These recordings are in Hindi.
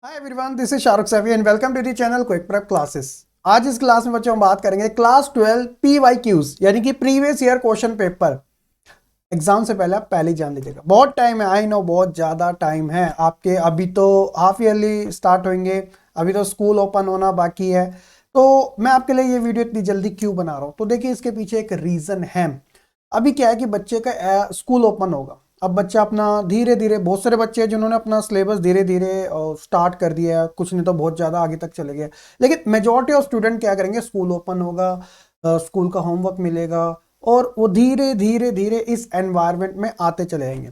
Hi everyone, this is Shahrukh Saifi and welcome to the channel quick prep classes. आज इस क्लास में बच्चों हम बात करेंगे क्लास 12 PYQs यानी कि previous year question paper. Exam से पहले आप पहले ही जान लीजिएगा, बहुत टाइम है, आई नो बहुत ज़्यादा टाइम है आपके। अभी तो हाफ ईयरली स्टार्ट होंगे, अभी तो स्कूल ओपन होना बाकी है। तो मैं आपके लिए ये वीडियो इतनी जल्दी क्यों बना रहा हूँ, तो देखिए इसके पीछे एक रीज़न है। अभी क्या है कि बच्चे का स्कूल ओपन होगा, अब बच्चा अपना धीरे धीरे, बहुत सारे बच्चे हैं जिन्होंने अपना सिलेबस धीरे धीरे स्टार्ट कर दिया है, कुछ नहीं तो बहुत ज़्यादा आगे तक चले गए। लेकिन मेजॉरिटी ऑफ स्टूडेंट क्या करेंगे, स्कूल ओपन होगा, स्कूल का होमवर्क मिलेगा और वो धीरे धीरे धीरे इस एनवायरनमेंट में आते चले जाएंगे।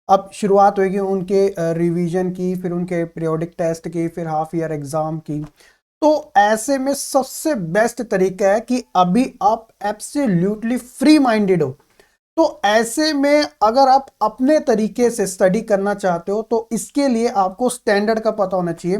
अब शुरुआत होगी उनके रिवीजन की, फिर उनके पीरियोडिक टेस्ट की, फिर हाफ ईयर एग्जाम की। तो ऐसे में सबसे बेस्ट तरीका है कि अभी आप एब्सोल्युटली फ्री माइंडेड हो। तो ऐसे में अगर आप अपने तरीके से स्टडी करना चाहते हो तो इसके लिए आपको स्टैंडर्ड का पता होना चाहिए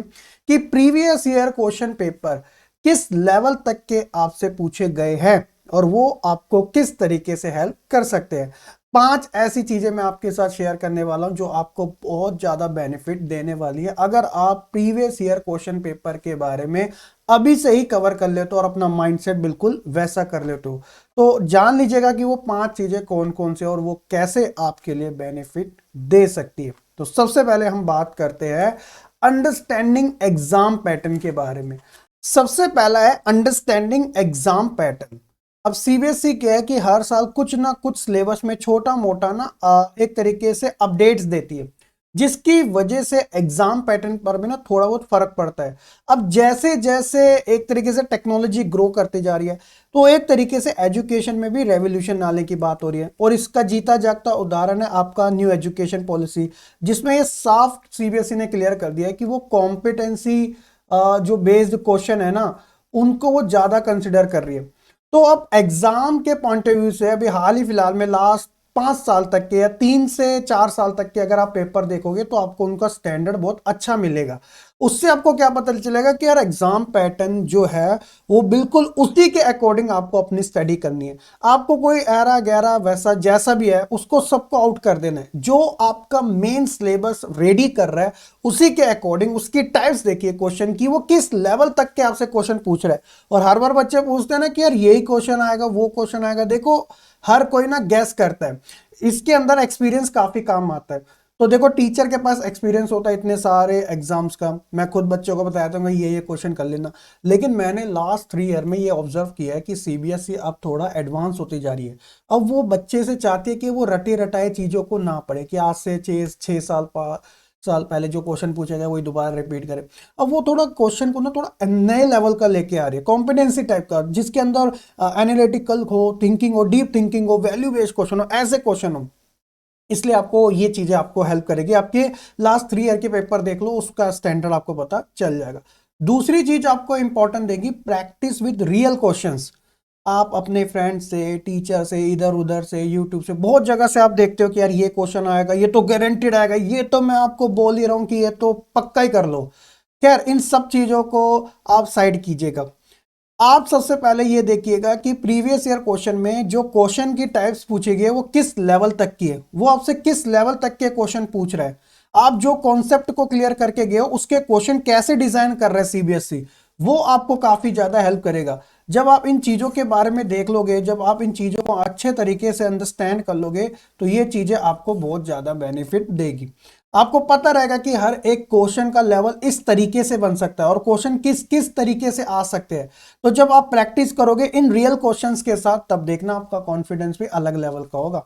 कि प्रीवियस ईयर क्वेश्चन पेपर किस लेवल तक के आपसे पूछे गए हैं और वो आपको किस तरीके से हेल्प कर सकते हैं। 5 ऐसी चीजें मैं आपके साथ शेयर करने वाला हूं जो आपको बहुत ज्यादा बेनिफिट देने वाली है अगर आप प्रीवियस ईयर क्वेश्चन पेपर के बारे में अभी से ही कवर कर लेते हो और अपना माइंडसेट बिल्कुल वैसा कर लेते हो। तो जान लीजिएगा कि वो 5 चीजें कौन कौन से और वो कैसे आपके लिए बेनिफिट दे सकती है। तो सबसे पहले हम बात करते हैं अंडरस्टैंडिंग एग्जाम पैटर्न के बारे में। सबसे पहला है अंडरस्टैंडिंग एग्जाम पैटर्न। अब सीबीएसई क्या है कि हर साल कुछ ना कुछ सिलेबस में छोटा मोटा ना एक तरीके से अपडेट्स देती है, जिसकी वजह से एग्जाम पैटर्न पर भी ना थोड़ा बहुत फर्क पड़ता है। अब जैसे जैसे एक तरीके से टेक्नोलॉजी ग्रो करती जा रही है तो एक तरीके से एजुकेशन में भी रेवोल्यूशन आने की बात हो रही है और इसका जीता जागता उदाहरण है आपका न्यू एजुकेशन पॉलिसी, जिसमें ये साफ सीबीएसई ने क्लियर कर दिया है कि वो कॉम्पिटेंसी जो बेस्ड क्वेश्चन है ना उनको वो ज्यादा कंसिडर कर रही है। तो अब एग्जाम के पॉइंट ऑफ व्यू से अभी हाल ही फिलहाल में लास्ट 5 साल तक के या 3 से 4 साल तक के अगर आप पेपर देखोगे तो आपको उनका स्टैंडर्ड बहुत अच्छा मिलेगा। उससे आपको क्या पता चलेगा कि यार एग्जाम पैटर्न जो है वो बिल्कुल उसी के अकॉर्डिंग आपको अपनी स्टडी करनी है। आपको कोई ऐरा गैरा वैसा जैसा भी है उसको सबको आउट कर देना है। जो आपका मेन सिलेबस रेडी कर रहा है उसी के अकॉर्डिंग उसकी टाइप्स देखिए क्वेश्चन की, वो किस लेवल तक के आपसे क्वेश्चन पूछ रहा है। और हर बार बच्चे पूछते हैं ना कि यार यही क्वेश्चन आएगा वो क्वेश्चन आएगा, देखो हर कोई ना गैस करता है, इसके अंदर एक्सपीरियंस काफी काम आता है। तो देखो टीचर के पास एक्सपीरियंस होता है इतने सारे एग्जाम्स का, मैं खुद बच्चों को बताया था ये क्वेश्चन कर लेना। लेकिन मैंने लास्ट 3 ईयर में ये ऑब्जर्व किया है कि सीबीएसई अब थोड़ा एडवांस होती जा रही है। अब वो बच्चे से चाहती है कि वो रटे रटाए चीजों को ना पढ़े कि आज से 6 साल पहले जो क्वेश्चन पूछा गया वही दोबारा रिपीट करे। अब वो थोड़ा क्वेश्चन को ना थोड़ा नए लेवल का लेके आ रही है, कॉम्पिटेंसी टाइप का, जिसके अंदर एनालिटिकल हो, थिंकिंग हो, डीप थिंकिंग हो, वैल्यू बेस्ड क्वेश्चन हो, ऐसे क्वेश्चन हो। इसलिए आपको ये चीजें आपको हेल्प करेगी। आपके लास्ट 3 ईयर के पेपर देख लो, उसका स्टैंडर्ड आपको पता चल जाएगा। दूसरी चीज आपको इंपॉर्टेंट देगी प्रैक्टिस विद रियल क्वेश्चंस। आप अपने फ्रेंड से, टीचर से, इधर उधर से, यूट्यूब से, बहुत जगह से आप देखते हो कि यार ये क्वेश्चन आएगा, ये तो गारंटेड आएगा, ये तो मैं आपको बोल ही रहा हूं कि ये तो पक्का ही कर लो। खैर इन सब चीजों को आप साइड कीजिएगा। आप सबसे पहले ये देखिएगा कि प्रीवियस ईयर क्वेश्चन में जो क्वेश्चन की टाइप्स पूछे गए वो किस लेवल तक की है, वो आपसे किस लेवल तक के क्वेश्चन पूछ रहा है। आप जो कॉन्सेप्ट को क्लियर करके गए हो उसके क्वेश्चन कैसे डिजाइन कर रहा है सीबीएसई, वो आपको काफी ज्यादा हेल्प करेगा। जब आप इन चीजों के बारे में देख लोगे, जब आप इन चीजों को अच्छे तरीके से अंडरस्टैंड कर लोगे तो ये चीजें आपको बहुत ज्यादा बेनिफिट देगी। आपको पता रहेगा कि हर एक क्वेश्चन का लेवल इस तरीके से बन सकता है और क्वेश्चन किस किस तरीके से आ सकते हैं। तो जब आप प्रैक्टिस करोगे इन रियल क्वेश्चंस के साथ तब देखना आपका कॉन्फिडेंस भी अलग लेवल का होगा।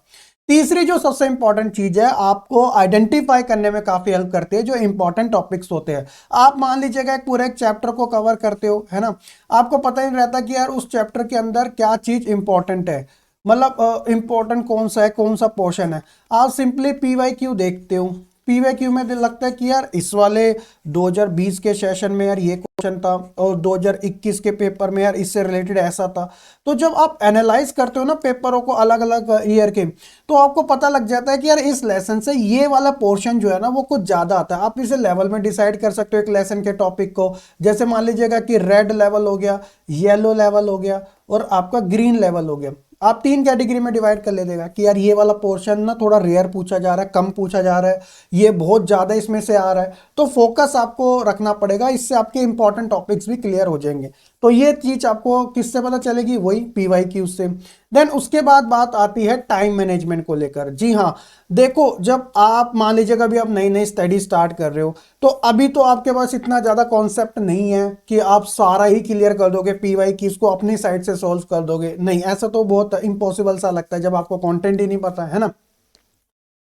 तीसरी जो सबसे इंपॉर्टेंट चीज है, आपको आइडेंटिफाई करने में काफी हेल्प करती है जो इंपॉर्टेंट टॉपिक्स होते हैं। आप मान लीजिएगा एक पूरे एक चैप्टर को कवर करते हो, है ना, आपको पता ही नहीं रहता कि यार उस चैप्टर के अंदर क्या चीज इंपॉर्टेंट है, मतलब इंपॉर्टेंट कौन सा है, कौन सा पोर्शन है। आप सिंपली पीवाईक्यू देखते हो, पीवाईक्यू में दिल लगता है कि यार इस वाले 2020 के सेशन में यार ये क्वेश्चन था और 2021 के पेपर में यार इससे रिलेटेड ऐसा था। तो जब आप एनालाइज करते हो ना पेपरों को अलग अलग ईयर के, तो आपको पता लग जाता है कि यार इस लेसन से ये वाला पोर्शन जो है ना वो कुछ ज्यादा आता है। आप इसे लेवल में डिसाइड कर सकते हो एक लेसन के टॉपिक को। जैसे मान लीजिएगा कि रेड लेवल हो गया, येलो लेवल हो गया और आपका ग्रीन लेवल हो गया। आप 3 कैटेगरी में डिवाइड कर ले देगा कि यार ये वाला पोर्शन ना थोड़ा रेयर पूछा जा रहा है, कम पूछा जा रहा है, ये बहुत ज़्यादा इसमें से आ रहा है, तो फोकस आपको रखना पड़ेगा, इससे आपके इंपॉर्टेंट टॉपिक्स भी क्लियर हो जाएंगे। तो ये चीज़ आपको किससे पता चलेगी, वही PYQ से। देन उसके बाद बात आती है टाइम मैनेजमेंट को लेकर। जी हाँ, देखो जब आप मान लीजिए अभी आप नई नई स्टडी स्टार्ट कर रहे हो, तो अभी तो आपके पास इतना ज़्यादा कॉन्सेप्ट नहीं है कि आप सारा ही क्लियर कर दोगे, PYQs को अपनी साइड से सॉल्व कर दोगे, नहीं, ऐसा तो बहुत इम्पॉसिबल सा लगता है जब आपको कंटेंट ही नहीं पता है ना।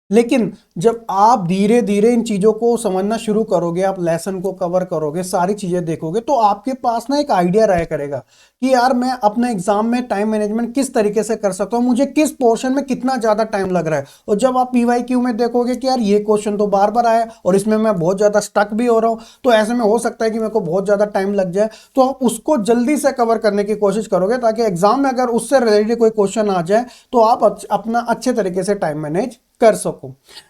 लेकिन जब आप धीरे धीरे इन चीज़ों को समझना शुरू करोगे, आप लेसन को कवर करोगे, सारी चीज़ें देखोगे, तो आपके पास ना एक आइडिया रहा करेगा कि यार मैं अपने एग्जाम में टाइम मैनेजमेंट किस तरीके से कर सकता हूँ, मुझे किस पोर्शन में कितना ज़्यादा टाइम लग रहा है। और जब आप PYQ में देखोगे कि यार ये क्वेश्चन तो बार बार आया और इसमें मैं बहुत ज़्यादा स्टक भी हो रहा हूँ, तो ऐसे में हो सकता है कि मेरे को बहुत ज़्यादा टाइम लग जाए, तो आप उसको जल्दी से कवर करने की कोशिश करोगे ताकि एग्जाम में अगर उससे रिलेटेड कोई क्वेश्चन आ जाए तो आप अपना अच्छे तरीके से टाइम मैनेज कर सको।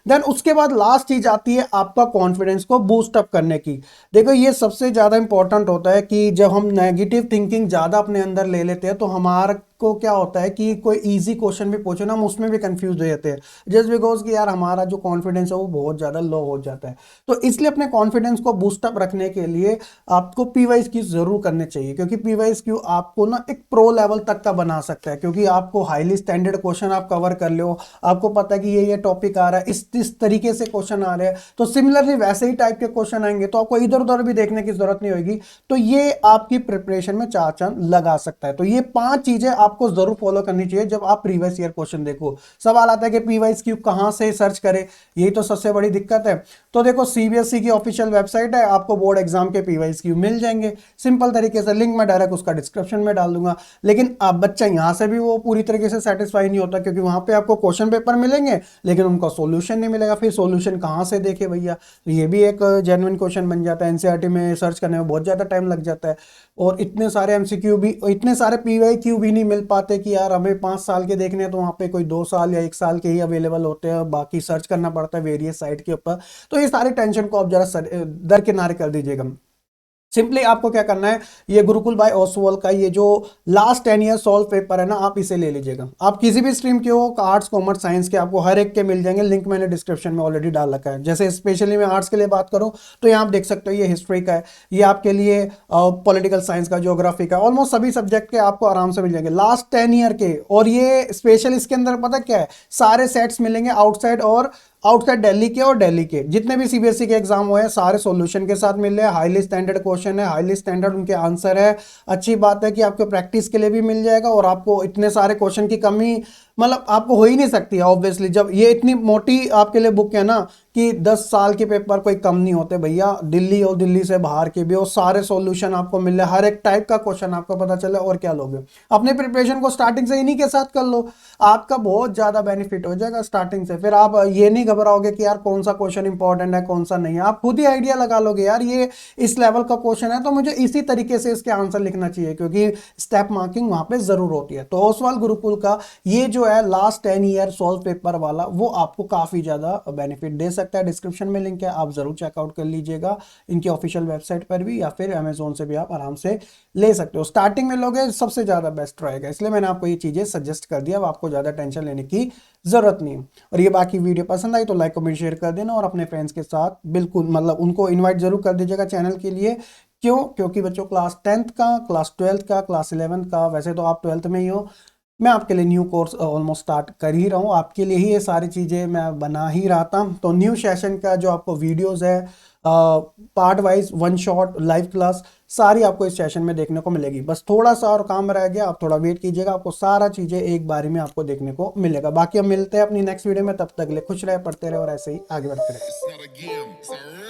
देन उसके बाद लास्ट चीज आती है आपका कॉन्फिडेंस को बूस्ट अप करने की। देखो ये सबसे ज्यादा इंपॉर्टेंट होता है कि जब हम नेगेटिव थिंकिंग ज्यादा अपने अंदर ले लेते हैं तो हमारा को क्या होता है कि कोई इजी क्वेश्चन भी पूछो ना, हम उसमें भी कंफ्यूज हो जाते हैं, जस्ट बिकॉज कि यार हमारा जो कॉन्फिडेंस है वो बहुत ज़्यादा लो हो जाता है। तो इसलिए अपने कॉन्फिडेंस को बूस्ट अप रखने के लिए आपको PYQ जरूर करने चाहिए, क्योंकि PYQ आपको ना एक प्रो लेवल तक का बना सकता है, क्योंकि आपको हाईली स्टैंडर्ड क्वेश्चन आप कवर कर लो, आपको पता है कि ये टॉपिक आ रहा है, इस तरीके से क्वेश्चन आ रहे हैं, तो सिमिलरली वैसे ही टाइप के क्वेश्चन आएंगे, तो आपको इधर उधर भी देखने की जरूरत नहीं होगी। तो ये आपकी प्रिपरेशन में चार चांद लगा सकता है। तो ये 5 चीजें आपको जरूर फॉलो करनी चाहिए जब आप प्रीवियस ईयर क्वेश्चन देखो। सवाल आता है कि PYQ कहां से सर्च करें, यही तो सबसे बड़ी दिक्कत है। तो देखो CBSE की ऑफिशियल वेबसाइट है, आपको बोर्ड एग्जाम के PYQ मिल जाएंगे सिंपल तरीके से, लिंक मैं डायरेक्ट उसका डिस्क्रिप्शन में डाल दूंगा। लेकिन अब बच्चा यहां से भी वो पूरी तरीके से सेटिस्फाई नहीं होता, क्योंकि वहां पे आपको क्वेश्चन पेपर मिलेंगे लेकिन उनका सॉल्यूशन नहीं मिलेगा। फिर सॉल्यूशन कहां से देखे भैया, तो ये भी एक जेन्युइन क्वेश्चन बन जाता है। NCERT में सर्च करने में बहुत ज्यादा टाइम लग जाता है, और इतने सारे MCQ भी, इतने सारे PYQ भी नहीं मिल पाते कि यार हमें 5 साल के देखने हैं, तो वहाँ पे कोई 2 साल या 1 साल के ही अवेलेबल होते हैं, बाकी सर्च करना पड़ता है वेरियस साइट के ऊपर। तो ये सारी टेंशन को आप जरा दरकिनार कर दीजिएगा। सिंपली आपको क्या करना है, ये गुरुकुल बाय ओसवाल का ये जो लास्ट 10 ईयर सॉल्व पेपर है ना, आप इसे ले लीजिएगा। आप किसी भी स्ट्रीम के हो, आर्ट्स कॉमर्स साइंस के, आपको हर एक के मिल जाएंगे, लिंक मैंने डिस्क्रिप्शन में ऑलरेडी डाल रखा है। जैसे स्पेशली मैं आर्ट्स के लिए बात करूं तो यहाँ आप देख सकते हो, ये हिस्ट्री का है, ये आपके लिए पॉलिटिकल साइंस का, ज्योग्राफी का, ऑलमोस्ट सभी सब्जेक्ट के आपको आराम से मिल जाएंगे लास्ट 10 ईयर के। और ये स्पेशल इसके अंदर पता क्या है, सारे सेट्स मिलेंगे आउटसाइड दिल्ली के, और दिल्ली के जितने भी CBSE के एग्जाम हुए हैं सारे सॉल्यूशन के साथ मिल रहे हैं। हाईली स्टैंडर्ड क्वेश्चन है, हाईली स्टैंडर्ड उनके आंसर है। अच्छी बात है कि आपको प्रैक्टिस के लिए भी मिल जाएगा, और आपको इतने सारे क्वेश्चन की कमी मतलब आपको हो ही नहीं सकती है ऑब्वियसली, जब ये इतनी मोटी आपके लिए बुक है ना कि 10 साल के पेपर कोई कम नहीं होते भैया, दिल्ली और दिल्ली से बाहर के भी, और सारे सॉल्यूशन आपको मिल रहे, हर एक टाइप का क्वेश्चन आपको पता चले। और क्या लोगे, अपने प्रिपरेशन को स्टार्टिंग से इन्हीं के साथ कर लो, आपका बहुत ज्यादा बेनिफिट हो जाएगा स्टार्टिंग से। फिर आप ये नहीं घबराओगे कि यार कौन सा क्वेश्चन इंपॉर्टेंट है कौन सा नहीं है, आप खुद ही आइडिया लगा लोगे, यार ये इस लेवल का क्वेश्चन है तो मुझे इसी तरीके से इसके आंसर लिखना चाहिए, क्योंकि स्टेप मार्किंग वहां पे जरूर होती है। तो ओसवाल गुरुकुल का ये जो है लास्ट 10 ईयर सॉल्व पेपर वाला, वो आपको काफी ज्यादा बेनिफिट दे सकता है। डिस्क्रिप्शन में लिंक है, आप जरूर चेकआउट कर लीजिएगा, इनकी ऑफिशियल वेबसाइट पर भी, या फिर अमेजोन से भी आप आराम से ले सकते हो। स्टार्टिंग में लोगे सबसे ज्यादा बेस्ट रहेगा, इसलिए मैंने आपको ये चीजें सजेस्ट कर दिया, अब आपको ज्यादा टेंशन लेने की जरूरत नहीं है। और ये बाकी वीडियो पसंद आई तो लाइक कमेंट शेयर कर देना, और अपने फ्रेंड्स के साथ बिल्कुल मतलब उनको इन्वाइट जरूर कर दीजिएगा चैनल के लिए। क्यों, क्योंकि बच्चों क्लास 10th का, क्लास 12th का, क्लास 11th का, वैसे तो आप 12th में ही हो, मैं आपके लिए न्यू कोर्स ऑलमोस्ट स्टार्ट कर ही रहा हूँ, आपके लिए ही ये सारी चीज़ें मैं बना ही रहा था। तो न्यू सेशन का जो आपको वीडियोस है part wise, one shot, live class, सारी आपको इस सेशन में देखने को मिलेगी। बस थोड़ा सा और काम रह गया, आप थोड़ा वेट कीजिएगा, आपको सारा चीज़ें एक बारी में आपको देखने को मिलेगा। बाकी हम मिलते हैं अपनी नेक्स्ट वीडियो में, तब तक के लिए खुश रहे, पढ़ते रहे और ऐसे ही आगे बढ़ते रहे।